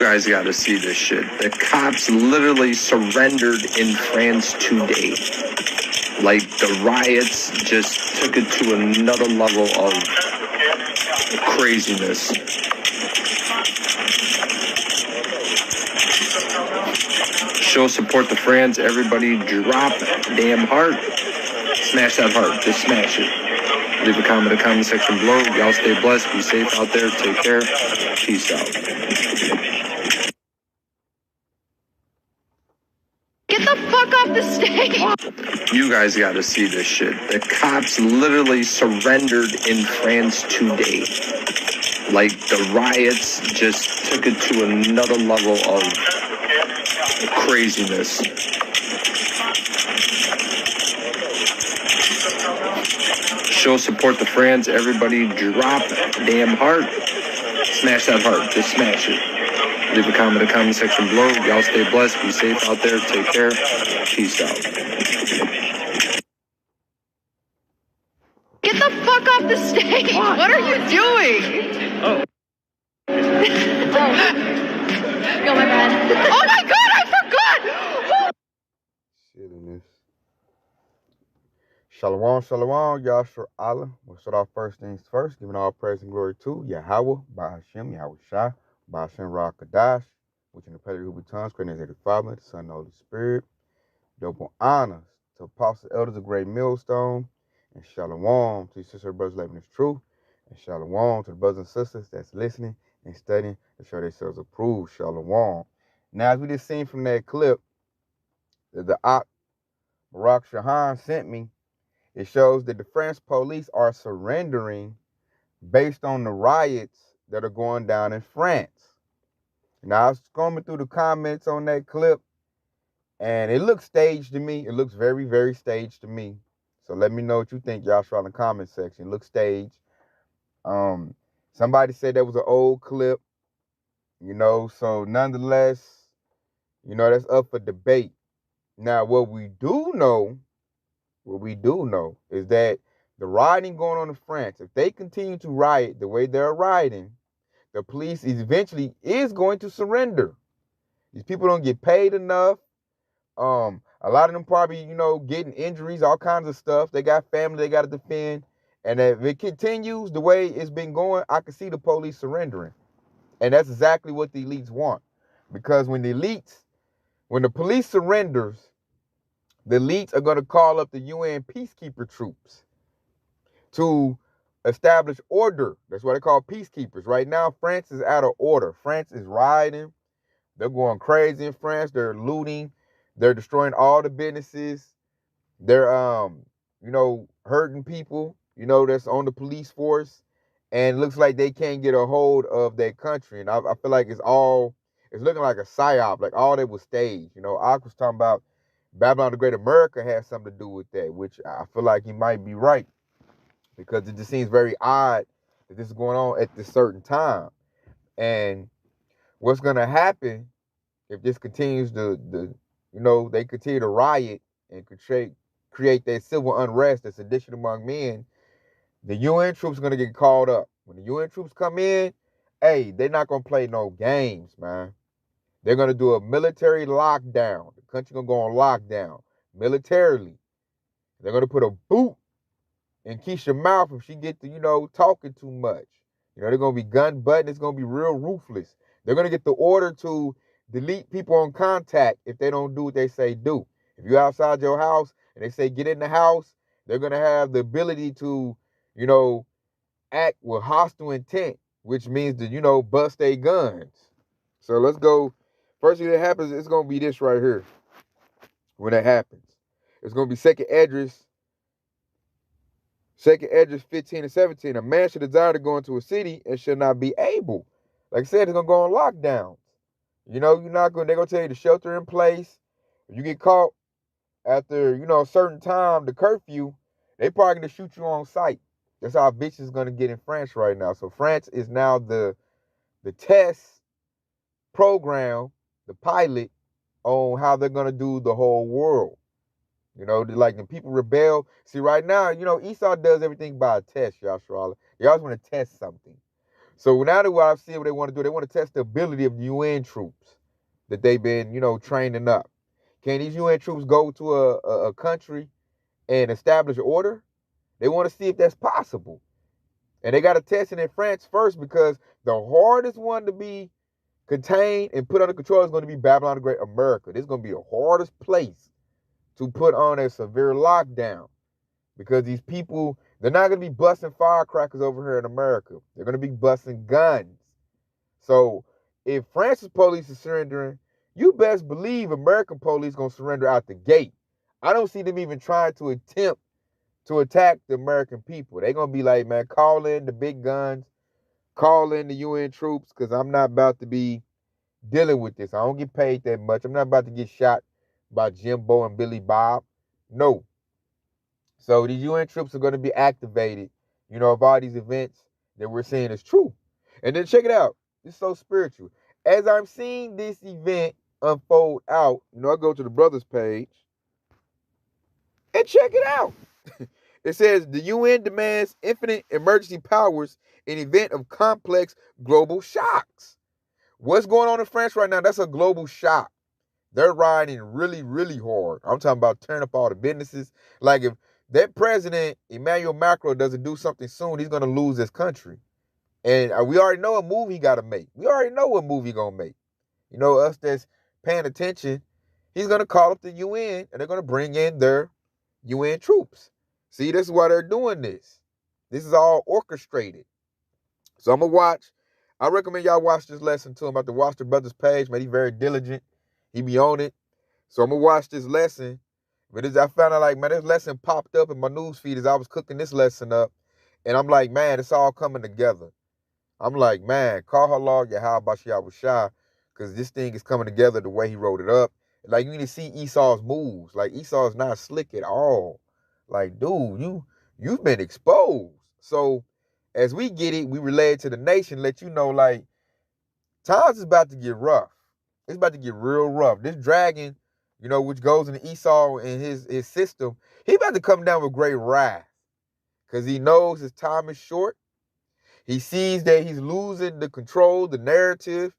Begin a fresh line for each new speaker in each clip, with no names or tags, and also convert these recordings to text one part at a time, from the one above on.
You guys got to see this shit. The cops literally surrendered in France today. Like, the riots just took it to another level of craziness. Show support to France. Everybody drop damn heart. Smash that heart. Just smash it. Leave a comment in the comment section below. Y'all stay blessed. Be safe out there. Take care. Peace out.
Get the fuck off the stage!
You guys got to see this shit. The cops literally surrendered in France today. Like, the riots just took it to another level of craziness. Show support to France. Everybody drop damn heart. Smash that heart. Just smash it. Leave a comment in the comment section below. Y'all stay blessed. Be safe out there. Take care. Peace out.
Get the fuck off the stage! What are you doing?
Oh.
Yo, my bad. Oh my god, I forgot!
Silliness. Shalom, shalom, Yahawah. We'll start off first things first, giving all praise and glory to Yahawah, Bahashem, Rawchaa, Bahashem, Qadash, which in the Pele Huber tongues, creating as the Father, the Son, and the Holy Spirit. Double honors to apostles, elders of Great Millstone, and shalom to your sister and brothers living this truth, and shalom to the brothers and sisters that's listening and studying to show themselves approved. Shalom. Now, as we just seen from that clip that the Barak sent me, it shows that the French police are surrendering based on the riots that are going down in France. Now, I was combing through the comments on that clip, and it looks staged to me. It looks very, very staged to me. So let me know what you think, y'all, in the comment section. It looks staged. Somebody said that was an old clip, so nonetheless, that's up for debate. Now, what we do know is that the rioting going on in France, if they continue to riot the way they're rioting, the police eventually is going to surrender. These people don't get paid enough. A lot of them probably, getting injuries, all kinds of stuff. They got family they got to defend. And if it continues the way it's been going, I can see the police surrendering. And that's exactly what the elites want. Because when the police surrenders, the elites are going to call up the UN peacekeeper troops to establish order. That's what they call peacekeepers. Right now, France is out of order. France is rioting. They're going crazy in France. They're looting. They're destroying all the businesses. They're, hurting people, that's on the police force. And it looks like they can't get a hold of their country. And I feel like it's looking like a psyop, like all that was staged. I was talking about Babylon the Great America has something to do with that, which I feel like he might be right, because it just seems very odd that this is going on at this certain time. And what's going to happen if this continues they continue to riot and create that civil unrest, that sedition among men, the UN troops are going to get called up. When the UN troops come in, they're not going to play no games, man. They're going to do a military lockdown. The country going to go on lockdown militarily. They're going to put a boot in Keisha's mouth if she get to, talking too much. They're going to be gun button. It's going to be real ruthless. They're going to get the order to delete people on contact if they don't do what they say do. If you're outside your house and they say get in the house, they're going to have the ability to, act with hostile intent, which means to, bust their guns. So let's go. First thing that happens, it's going to be this right here. When that happens, it's going to be second address 15 and 17. A man should desire to go into a city and should not be able. Like I said, it's going to go on lockdown. They're going to tell you to shelter in place. If you get caught after, a certain time, the curfew, they probably going to shoot you on sight. That's how bitch is going to get in France right now. So France is now the test program, the pilot on how they're going to do the whole world. Like the people rebel. See, right now, Esau does everything by a test, Yahshua. They always want to test something. So now that what I've seen what they want to do, they want to test the ability of UN troops that they've been, training up. Can these UN troops go to a country and establish order? They want to see if that's possible. And they got to test it in France first, because the hardest one to be contained and put under control is going to be Babylon the Great, America. This is going to be the hardest place to put on a severe lockdown, because these people, they're not going to be busting firecrackers over here in America. They're going to be busting guns. So if France's police is surrendering, you best believe American police going to surrender out the gate. I don't see them even trying to attempt to attack the American people. They're going to be like, man, call in the big guns, call in the UN troops, because I'm not about to be dealing with this. I don't get paid that much. I'm not about to get shot by Jimbo and Billy Bob. No. So these UN troops are going to be activated, if all these events that we're seeing is true. And then check it out. It's so spiritual. As I'm seeing this event unfold out, I go to the brothers page and check it out. It says the UN demands infinite emergency powers in event of complex global shocks. What's going on in France right now? That's a global shock. They're riding really, really hard. I'm talking about tearing up all the businesses. Like, if that president, Emmanuel Macron, doesn't do something soon, he's going to lose this country. And we already know a movie he got to make. We already know what movie he's going to make. Us that's paying attention, he's going to call up the UN, and they're going to bring in their UN troops. See, this is why they're doing this. This is all orchestrated. So I'm going to watch. I recommend y'all watch this lesson too. I'm about to watch the brother's page. Man, he's very diligent. He be on it. So I'm going to watch this lesson. But I found out, like, man, this lesson popped up in my news feed as I was cooking this lesson up. And I'm like, man, it's all coming together. I'm like, man, call Halal, Yahawashi, because this thing is coming together the way he wrote it up. Like, you need to see Esau's moves. Like, Esau's not slick at all. Like, dude, you've been exposed. So as we get it, we relay it to the nation, let you know, like, times is about to get rough. It's about to get real rough. This dragon, which goes into Esau and his system, he about to come down with great wrath, because he knows his time is short. He sees that he's losing the control, the narrative.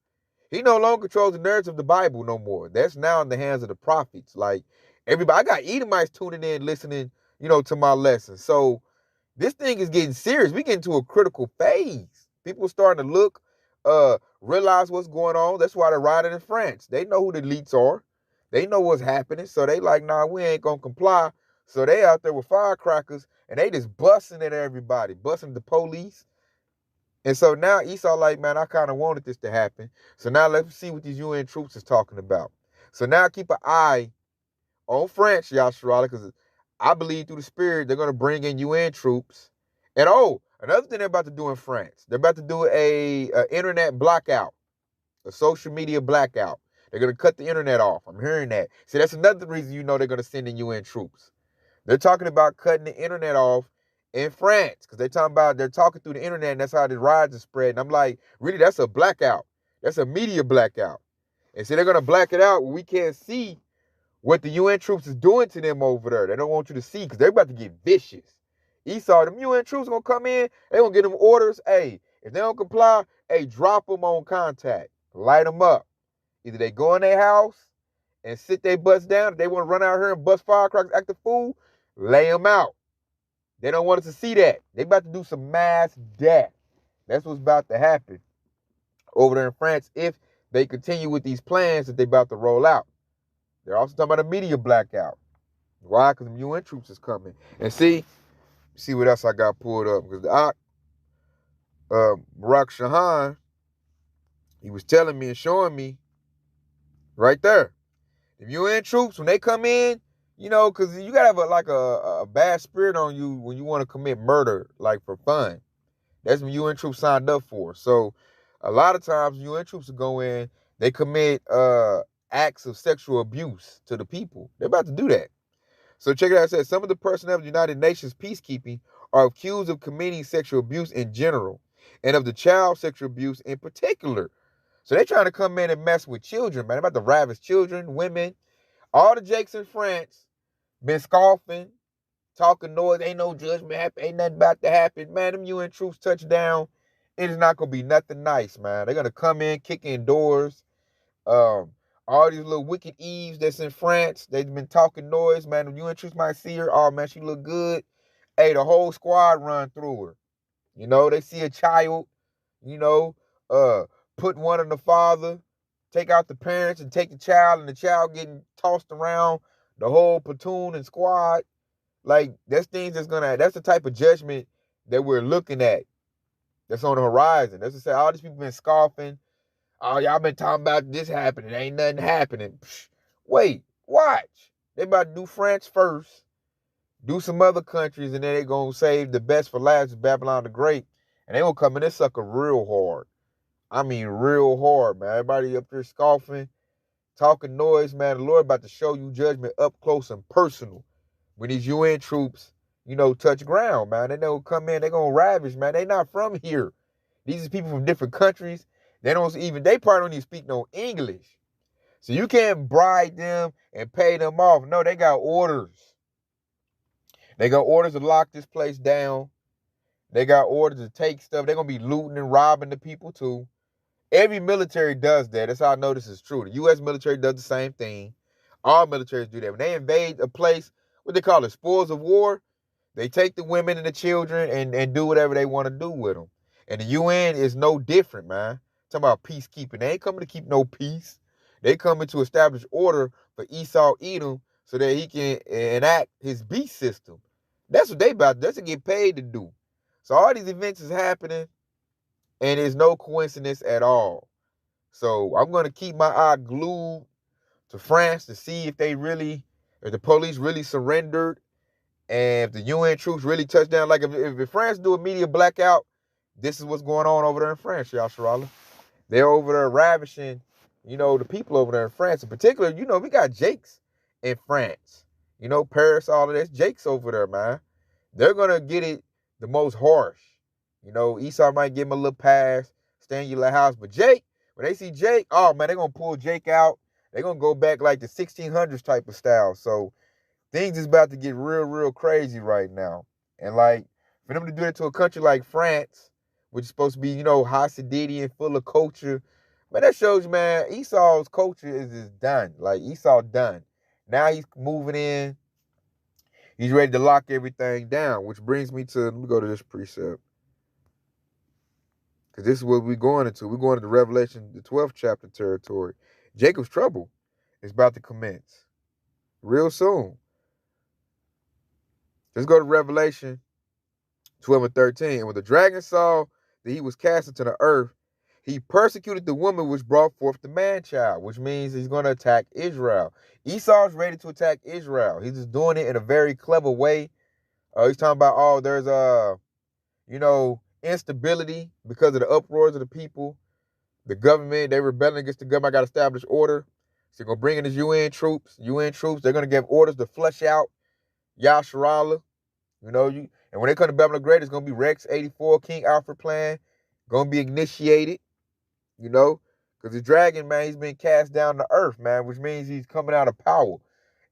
He no longer controls the narrative of the Bible no more. That's now in the hands of the prophets. Like, everybody, I got Edomites tuning in, listening, to my lesson. So this thing is getting serious. We get into a critical phase. People starting to look, realize what's going on. That's why they're riding in France. They know who the elites are. They know what's happening. So they like, nah, we ain't going to comply. So they out there with firecrackers, and they just busting at everybody, busting the police. And so now Esau like, man, I kind of wanted this to happen. So now let's see what these UN troops is talking about. So now keep an eye on France, Yahshua, because I believe through the spirit they're going to bring in UN troops. And another thing they're about to do in France, they're about to do a internet blackout, a social media blackout. They're going to cut the internet off. I'm hearing that. See, that's another reason they're going to send in UN troops. They're talking about cutting the internet off in France, because they're talking through the internet, and that's how the riots are spread. And I'm like, really, that's a blackout. That's a media blackout. And so they're going to black it out where we can't see what the UN troops is doing to them over there. They don't want you to see, because they're about to get vicious. Esau, them UN troops going to come in, they're going to get them orders. Hey, if they don't comply, hey, drop them on contact. Light them up. Either they go in their house and sit their butts down. If they want to run out here and bust firecrackers, act a fool, lay them out. They don't want us to see that. They about to do some mass death. That's what's about to happen over there in France if they continue with these plans that they about to roll out. They're also talking about a media blackout. Why? Because the UN troops is coming. And see what else I got pulled up. Because the Barak, he was telling me and showing me right there. The UN troops, when they come in, because you got to have a bad spirit on you when you want to commit murder, like, for fun. That's what UN troops signed up for. So a lot of times UN troops will go in, they commit acts of sexual abuse to the people. They're about to do that. So check it out. It says, some of the personnel of the United Nations peacekeeping are accused of committing sexual abuse in general and of the child sexual abuse in particular. So they're trying to come in and mess with children, man. They're about to ravish children, women. All the jakes in France been scoffing, talking noise. Ain't no judgment happen. Ain't nothing about to happen. Man, them UN troops touched down it is not going to be nothing nice, man. They're going to come in, kick in doors. All these little wicked Eves that's in France, they've been talking noise, man. When you and Trish might see her, oh, man, she look good. Hey, the whole squad run through her. You know, they see a child, you know, put one in the father, take out the parents and take the child, and the child getting tossed around the whole platoon and squad. Like, that's the type of judgment that we're looking at that's on the horizon. That's to say, all these people been scoffing. Oh, y'all been talking about this happening. Ain't nothing happening. Psh, wait, watch. They about to do France first, do some other countries, and then they going to save the best for last with Babylon the Great. And they going to come in this sucker real hard. I mean, real hard, man. Everybody up there scoffing, talking noise, man. The Lord about to show you judgment up close and personal. When these UN troops, you know, touch ground, man. They don't come in, they going to ravage, man. They not from here. These are people from different countries. They probably don't even speak no English. So you can't bribe them and pay them off. No, they got orders. They got orders to lock this place down. They got orders to take stuff. They're going to be looting and robbing the people too. Every military does that. That's how I know this is true. The U.S. military does the same thing. All militaries do that. When they invade a place, what they call it, spoils of war, they take the women and the children and do whatever they want to do with them. And the UN is no different, man. Talking about peacekeeping. They ain't coming to keep no peace. They coming to establish order for Esau Edom so that he can enact his beast system. That's what they about. That's what they get paid to do. So all these events is happening, and it's no coincidence at all. So I'm going to keep my eye glued to France to see if the police really surrendered, and if the UN troops really touched down. Like if France do a media blackout, this is what's going on over there in France, Yahawah. They're over there ravishing, you know, the people over there in France. In particular, you know, we got Jakes in France. You know, Paris, all of this. Jake's over there, man. They're going to get it the most harsh. You know, Esau might give him a little pass, stay in your little house. But Jake, when they see Jake, oh, man, they're going to pull Jake out. They're going to go back like the 1600s type of style. So things is about to get real, real crazy right now. And, like, for them to do it to a country like France, which is supposed to be, you know, Hasidic and full of culture, man, that shows you, man, Esau's culture is done. Like, Esau done. Now he's moving in. He's ready to lock everything down, which brings me to, let me go to this precept. Because this is what we're going into. We're going into Revelation, the 12th chapter territory. Jacob's trouble is about to commence real soon. Let's go to Revelation 12 and 13. And when the dragon saw that he was cast into the earth, he persecuted the woman which brought forth the man-child, which means he's going to attack Israel. Esau's ready to attack Israel. He's just doing it in a very clever way. He's talking about, there's instability because of the uproars of the people. The government, they rebelling against the government. I got to establish order. So they're going to bring in his UN troops. They're going to give orders to flush out Yahawah. You know, and when they come to Babylon the Great, it's going to be Rex 84, King Alfred plan, going to be initiated, you know, because the dragon, man, he's been cast down to earth, man, which means he's coming out of power.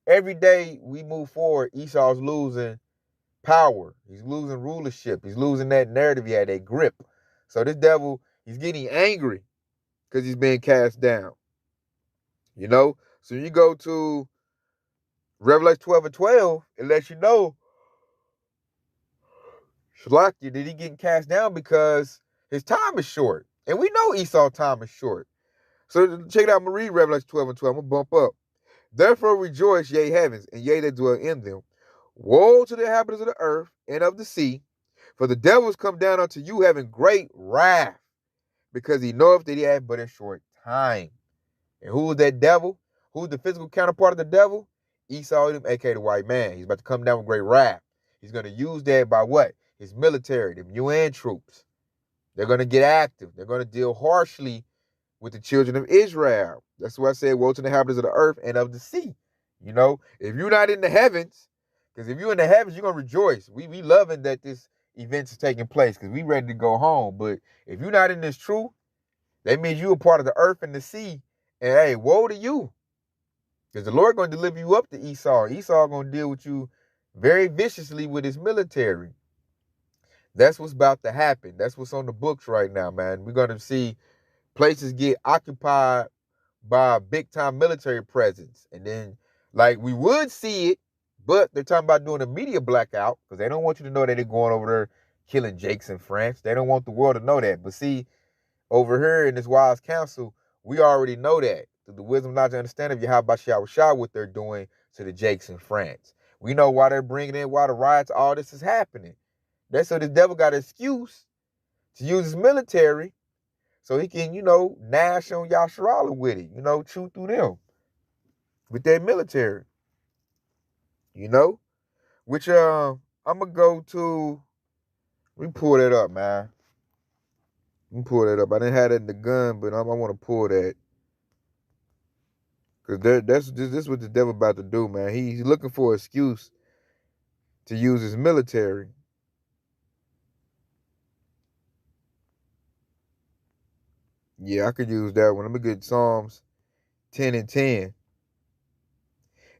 Every day we move forward, Esau's losing power. He's losing rulership. He's losing that narrative he had, that grip. So this devil, he's getting angry because he's being cast down, you know. So you go to Revelation 12 and 12, it lets you know that he getting cast down because his time is short. And we know Esau's time is short. So check it out. I'm going to read Revelation 12 and 12. I'm going to bump up. Therefore rejoice, ye heavens, and ye that dwell in them. Woe to the inhabitants of the earth and of the sea, for the devil is come down unto you having great wrath, because he knoweth that he hath but a short time. And who is that devil? Who's the physical counterpart of the devil? Esau, aka the white man. He's about to come down with great wrath. He's going to use that by what? His military, the UN troops. They're going to get active. They're going to deal harshly with the children of Israel. That's why I said, woe to the inhabitants of the earth and of the sea. You know, if you're not in the heavens, because if you're in the heavens, you're going to rejoice. We loving that this event is taking place because we ready to go home. But if you're not in this truth, that means you're a part of the earth and the sea. And hey, woe to you. Because the Lord going to deliver you up to Esau. Esau going to deal with you very viciously with his military. That's what's about to happen. That's what's on the books right now, man. We're going to see places get occupied by a big-time military presence. And then, like, we would see it, but they're talking about doing a media blackout because they don't want you to know that they're going over there killing Jakes in France. They don't want the world to know that. But see, over here in this wise council, we already know that. Through the wisdom, knowledge, and understanding of Yahawashi, what they're doing to the Jakes in France. We know why they're bringing in, why the riots, all this is happening. That's so this devil got an excuse to use his military so he can, gnash on Yahshua with it, chew through them with their military, which I'm going to go to, let me pull that up, man. Let me pull that up. I didn't have that in the gun, but I want to pull that. Because this is what the devil about to do, man. He's looking for an excuse to use his military. Yeah, I could use that one. Let me get Psalms 10 and 10.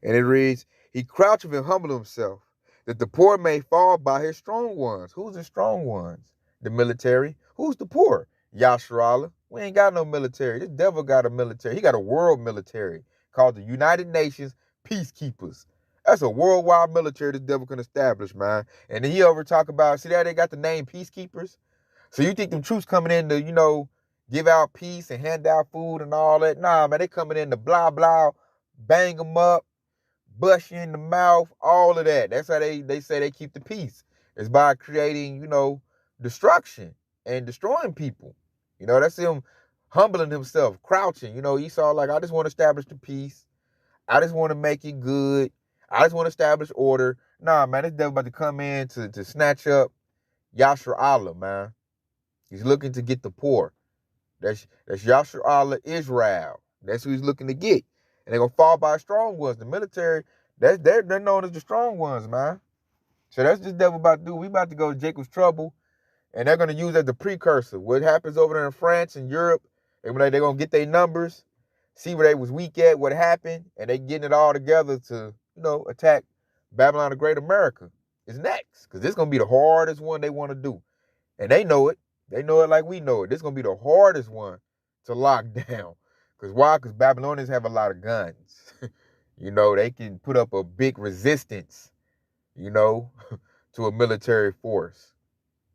And it reads, he croucheth and humbleth himself, that the poor may fall by his strong ones. Who's the strong ones? The military. Who's the poor? Yahshua. We ain't got no military. This devil got a military. He got a world military called the United Nations Peacekeepers. That's a worldwide military this devil can establish, man. And then he over talk about, see that they got the name Peacekeepers? So you think them troops coming in to, give out peace and hand out food and all that? Nah, man, they coming in to blah, blah, bang them up, bust you in the mouth, all of that. That's how they say they keep the peace. It's by creating, destruction and destroying people. That's him humbling himself, crouching. Esau like, I just want to establish the peace. I just want to make it good. I just want to establish order. Nah, man, this devil about to come in to snatch up Yahshua, man. He's looking to get the poor. That's Yahshua Israel. That's who he's looking to get. And they're going to fall by strong ones. The military, they're known as the strong ones, man. So that's what this devil about to do. We about to go to Jacob's trouble. And they're going to use as the precursor. What happens over there in France and Europe, they're going to get their numbers, see where they was weak at, what happened, and they getting it all together to, attack Babylon the Great America. Is next. Because this is going to be the hardest one they want to do. And they know it. They know it like we know it. This is going to be the hardest one to lock down. Because why? Because Babylonians have a lot of guns. They can put up a big resistance, to a military force.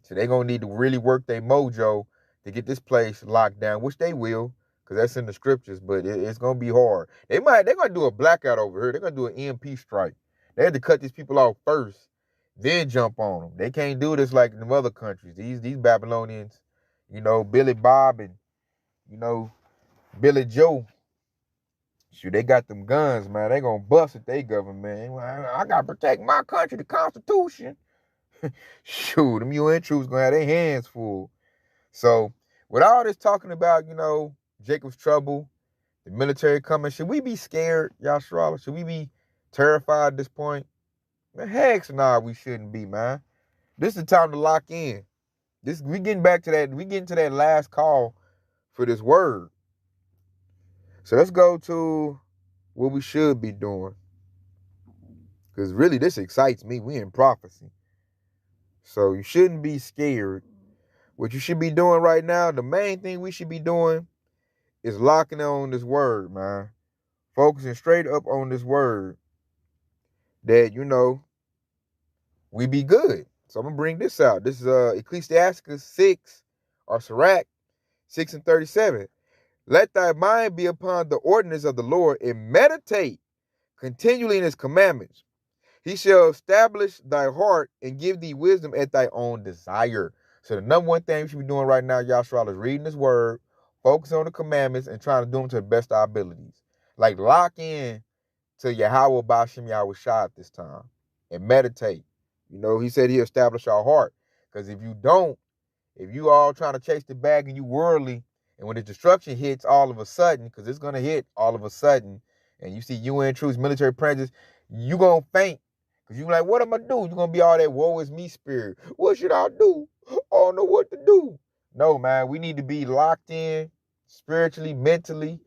So they're going to need to really work their mojo to get this place locked down, which they will, because that's in the scriptures, but it's going to be hard. They're going to do a blackout over here. They're going to do an EMP strike. They had to cut these people off first, then jump on them. They can't do this like in the other countries. These Babylonians, Billy Bob and, Billy Joe, shoot, they got them guns, man. They going to bust at their government. I got to protect my country, the Constitution. Shoot, them UN troops gonna have their hands full. So, with all this talking about, Jacob's trouble, the military coming, should we be scared, Yahshua? Should we be terrified at this point? Man, heck nah, we shouldn't be, man. This is the time to lock in. We getting to that last call for this word. So let's go to what we should be doing. Because really, this excites me. We in prophecy. So you shouldn't be scared. What you should be doing right now, the main thing we should be doing is locking on this word, man. Focusing straight up on this word. That, we be good. So I'm going to bring this out. This is Ecclesiastes 6, or Sirach 6 and 37. Let thy mind be upon the ordinance of the Lord and meditate continually in his commandments. He shall establish thy heart and give thee wisdom at thy own desire. So the number one thing we should be doing right now, Yahshua, is reading his word, focus on the commandments, and trying to do them to the best of our abilities. Like lock in to Yahawah Bashem Yahawashi at this time and meditate. He said he'll establish our heart. Because if you don't, if you all trying to chase the bag and you worldly, and when the destruction hits all of a sudden, because it's going to hit all of a sudden, and you see UN troops, military presence, you going to faint. Because you're like, what am I do? You're going to be all that woe is me spirit. What should I do? I don't know what to do. No, man, we need to be locked in spiritually, mentally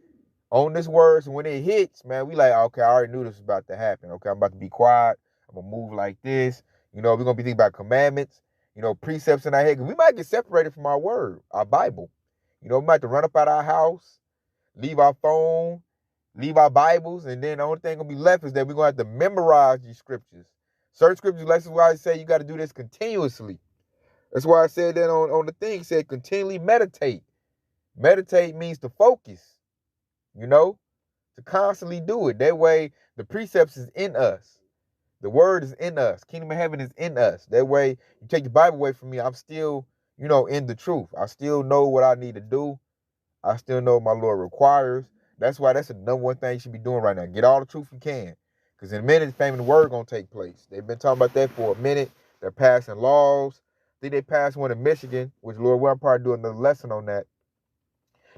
on this word. So when it hits, man, we like, okay, I already knew this was about to happen. Okay, I'm about to be quiet. I'm going to move like this. We're going to be thinking about commandments. precepts in our head. 'Cause we might get separated from our word, our Bible. We might have to run up out of our house, leave our phone, leave our Bibles, and then the only thing gonna be left is that we're gonna have to memorize these scriptures. Certain scriptures, that's why I say you got to do this continuously. That's why I said that on the thing. It said continually meditate. Meditate means to focus, to constantly do it. That way, the precepts is in us. The word is in us. Kingdom of heaven is in us. That way, you take the Bible away from me, I'm still, in the truth. I still know what I need to do. I still know what my Lord requires. That's why that's the number one thing you should be doing right now. Get all the truth you can. Because in a minute, the fame of the word going to take place. They've been talking about that for a minute. They're passing laws. I think they passed one in Michigan, which, Lord, we'll probably do another lesson on that.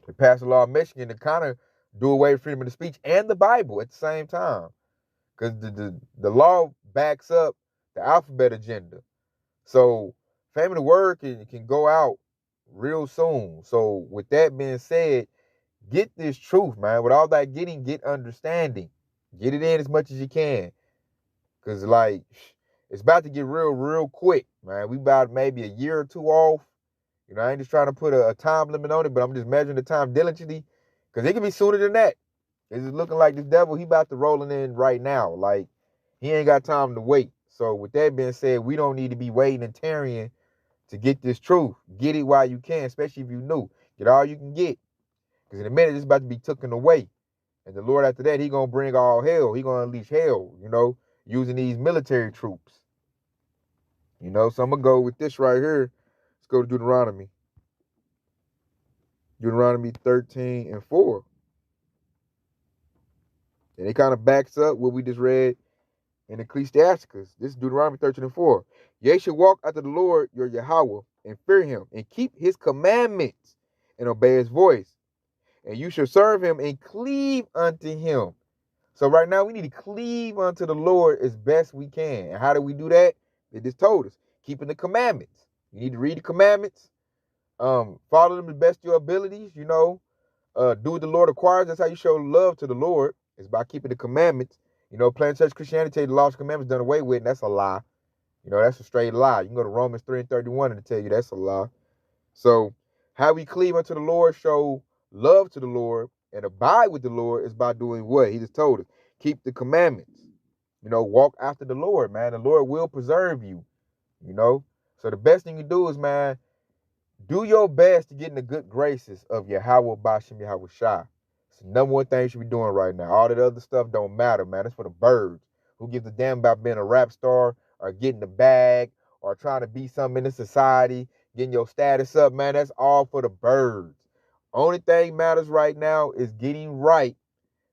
They passed a law in Michigan to kind of do away with freedom of speech and the Bible at the same time. Because the law backs up the alphabet agenda. So fame of the word can go out real soon. So with that being said, get this truth, man. With all that getting, get understanding. Get it in as much as you can. Because, it's about to get real quick, man. We about maybe a year or two off. I ain't just trying to put a time limit on it, but I'm just measuring the time diligently. Because it can be sooner than that. It's looking like this devil, he about to rolling in right now. He ain't got time to wait. So with that being said, we don't need to be waiting and tarrying to get this truth. Get it while you can, especially if you new. Get all you can get. Because in a minute, it's about to be taken away. And the Lord, after that, he going to bring all hell. He going to unleash hell, using these military troops. So I'm going to go with this right here. Let's go to Deuteronomy. Deuteronomy 13:4. And it kind of backs up what we just read in Ecclesiasticus. This is Deuteronomy 13:4. Ye shall walk after the Lord your Yahawah and fear him and keep his commandments and obey his voice. And you shall serve him and cleave unto him. So right now we need to cleave unto the Lord as best we can. And how do we do that? They just told us. Keeping the commandments. You need to read the commandments. Follow them to the best of your abilities. Do what the Lord requires. That's how you show love to the Lord. It's by keeping the commandments. Plain church Christianity, the laws and commandments done away with, and that's a lie. That's a straight lie. You can go to Romans 3:31 and tell you that's a lie. So how we cleave unto the Lord, show love to the Lord, and abide with the Lord is by doing what? He just told us. Keep the commandments. Walk after the Lord, man. The Lord will preserve you. So the best thing you do is, man, do your best to get in the good graces of Yahawah Bashem Yahawashi. It's the number one thing you should be doing right now. All that other stuff don't matter, man. It's for the birds. Who gives a damn about being a rap star or getting the bag or trying to be something in the society, getting your status up, man? That's all for the birds. Only thing matters right now is getting right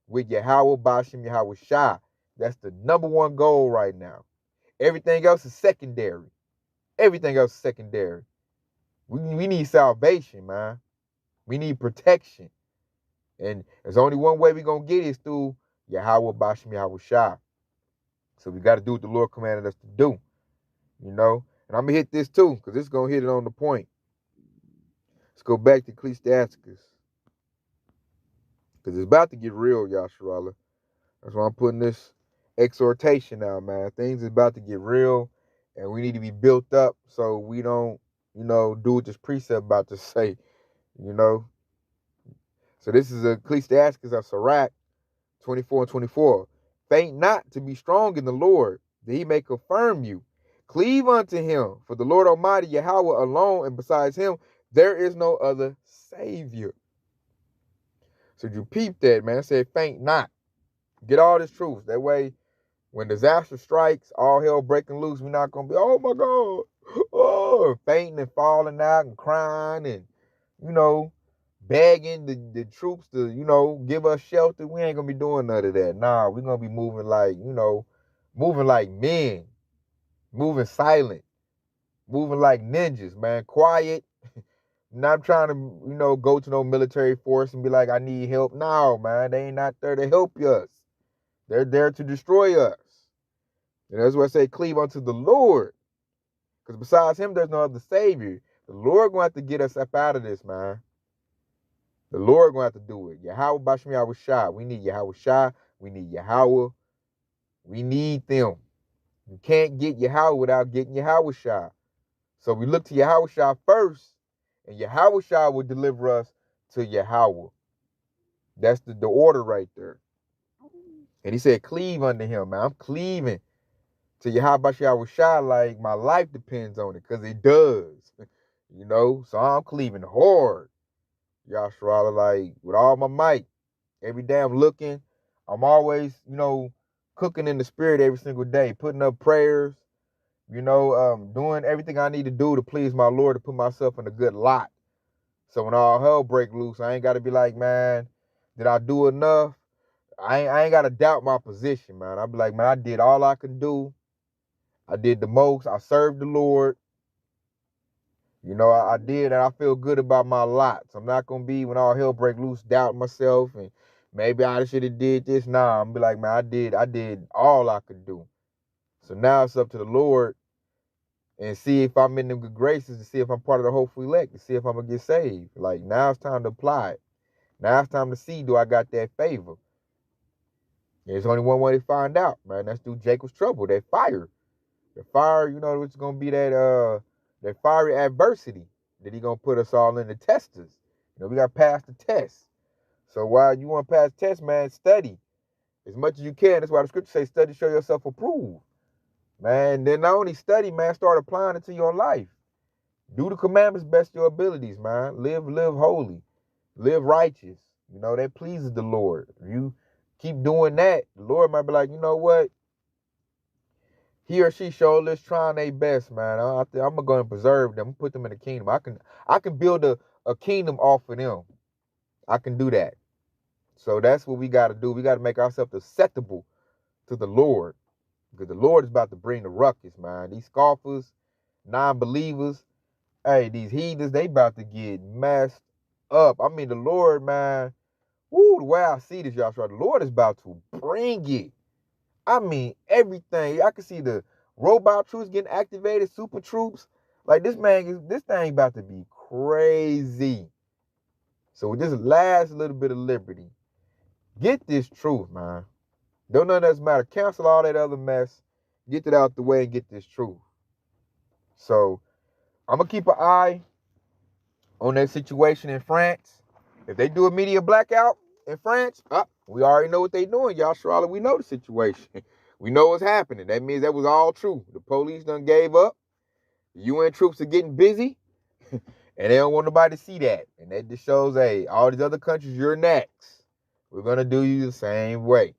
with Yahawah Bashem Yahawashi. That's the number one goal right now. Everything else is secondary. Everything else is secondary. We need salvation, man. We need protection. And there's only one way we're going to get it is through Yahawah Bashem Yahawashi. So we got to do what the Lord commanded us to do. And I'm going to hit this too, because this is going to hit it on the point. Let's go back to Ecclesiasticus. Because it's about to get real, Yasharallah. That's why I'm putting this exhortation out, man. Things is about to get real, and we need to be built up so we don't, do what this precept about to say, So this is Ecclesiasticus of Sirach 24:24. Faint not to be strong in the Lord, that he may confirm you. Cleave unto him, for the Lord Almighty Yahawah alone, and besides him, there is no other Savior. So you peep that, man. Say, faint not. Get all this truth. That way, when disaster strikes, all hell breaking loose, we're not going to be, oh my God, fainting and falling out and crying and, begging the troops to, give us shelter. We ain't going to be doing none of that. Nah, we're going to be moving like men, moving silent, moving like ninjas, man, quiet. Not trying to, go to no military force and be like, I need help. No, man, they ain't not there to help us. They're there to destroy us. And that's why I say cleave unto the Lord. Because besides him, there's no other Savior. The Lord going to have to get us up out of this, man. The Lord going to have to do it. Yahawah Bashem Yahawashi. We need Yahawashi. We need Yahawah. We need them. You can't get Yahawah without getting Yahawashi. So we look to Yahawashi first, and Yahawashi will deliver us to Yahawah. That's the order right there. And he said, cleave unto him, man. I'm cleaving to Yahawashi like my life depends on it, because it does. You know, so I'm cleaving hard. Yahshua, like with all my might. Every day I'm looking. I'm always, you know, cooking in the spirit every single day, putting up prayers, you know, doing everything I need to do to please my Lord, to put myself in a good lot. So when all hell break loose, I ain't got to be like, man, did I do enough? I ain't got to doubt my position, man. I be like, man, I did all I can do. I did the most. I served the Lord. You know, I did, and I feel good about my lot. So I'm not going to be, when all hell break loose, doubt myself and maybe I should have did this. Nah, I'm going to be like, man, I did all I could do. So now it's up to the Lord and see if I'm in them good graces, to see if I'm part of the hopeful elect, to see if I'm going to get saved. Like, now it's time to apply it. Now it's time to see, do I got that favor? There's only one way to find out, man. That's through Jacob's trouble, that fire. The fire, you know, it's going to be that fiery adversity that he going to put us all in, the testers. You know, we got to pass the test. So while you want to pass the test, man, study as much as you can. That's why the scripture says, study, show yourself approved. Man, then not only study, man, start applying it to your life. Do the commandments best your abilities, man. Live holy. Live righteous. You know, that pleases the Lord. If you keep doing that, the Lord might be like, you know what? He or she sure is trying their best, man. I'm gonna go and preserve them, put them in the kingdom. I can build a kingdom off of them. I can do that. So that's what we gotta do. We gotta make ourselves acceptable to the Lord. Because the Lord is about to bring the ruckus, man. These scoffers, non-believers, hey, these heathens, they about to get messed up. I mean, the Lord, man, woo, the way I see this, y'all, the Lord is about to bring it. I mean, everything. I can see the robot troops getting activated, super troops. Like, this thing about to be crazy. So with this last little bit of liberty, get this truth, man. Don't nothing else matter. Cancel all that other mess. Get it out the way and get this truth. So I'm going to keep an eye on that situation in France. If they do a media blackout in France, we already know what they doing, y'all. Surely we know the situation. We know what's happening. That means that was all true. The police done gave up. The UN troops are getting busy. And they don't want nobody to see that. And that just shows, hey, all these other countries, you're next. We're going to do you the same way.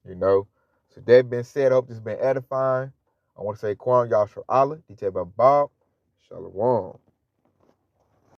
You know? So that being said, I hope this has been edifying. I want to say, Kwan Yahshua Allah, detailed by Bob. Shalom.